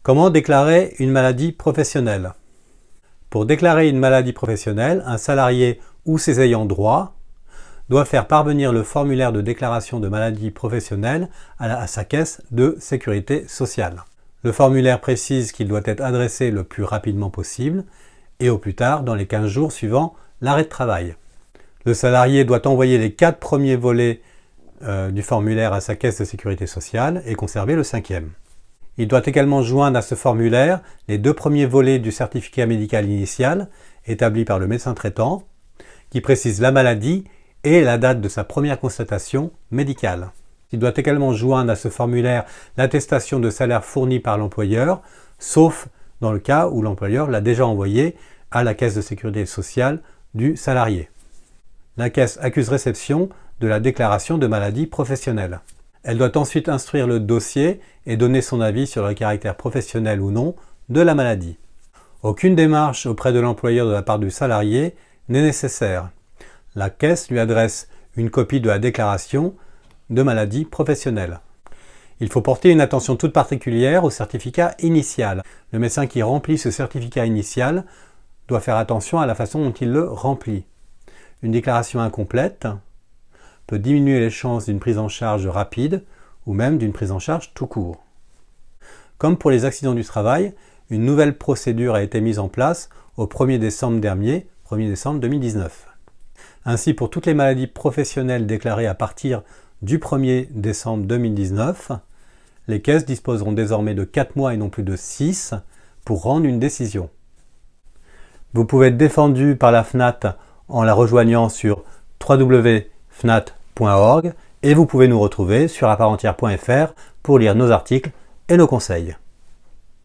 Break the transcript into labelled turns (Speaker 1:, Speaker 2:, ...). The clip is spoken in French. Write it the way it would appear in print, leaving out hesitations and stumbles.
Speaker 1: Comment déclarer une maladie professionnelle? Pour déclarer une maladie professionnelle, un salarié ou ses ayants droit doit faire parvenir le formulaire de déclaration de maladie professionnelle à sa caisse de sécurité sociale. Le formulaire précise qu'il doit être adressé le plus rapidement possible et au plus tard dans les 15 jours suivant l'arrêt de travail. Le salarié doit envoyer les 4 premiers volets du formulaire à sa caisse de sécurité sociale et conserver le 5e. Il doit également joindre à ce formulaire les 2 premiers volets du certificat médical initial établi par le médecin traitant qui précise la maladie et la date de sa première constatation médicale. Il doit également joindre à ce formulaire l'attestation de salaire fournie par l'employeur, sauf dans le cas où l'employeur l'a déjà envoyé à la caisse de sécurité sociale du salarié. La caisse accuse réception de la déclaration de maladie professionnelle. Elle doit ensuite instruire le dossier et donner son avis sur le caractère professionnel ou non de la maladie. Aucune démarche auprès de l'employeur de la part du salarié n'est nécessaire. La caisse lui adresse une copie de la déclaration de maladie professionnelle. Il faut porter une attention toute particulière au certificat initial. Le médecin qui remplit ce certificat initial doit faire attention à la façon dont il le remplit. Une déclaration incomplète peut diminuer les chances d'une prise en charge rapide ou même d'une prise en charge tout court. Comme pour les accidents du travail, une nouvelle procédure a été mise en place au 1er décembre dernier, 1er décembre 2019. Ainsi, pour toutes les maladies professionnelles déclarées à partir du 1er décembre 2019, les caisses disposeront désormais de 4 mois et non plus de 6 pour rendre une décision. Vous pouvez être défendu par la FNAT en la rejoignant sur www.fnat.org et vous pouvez nous retrouver sur apartentière.fr pour lire nos articles et nos conseils.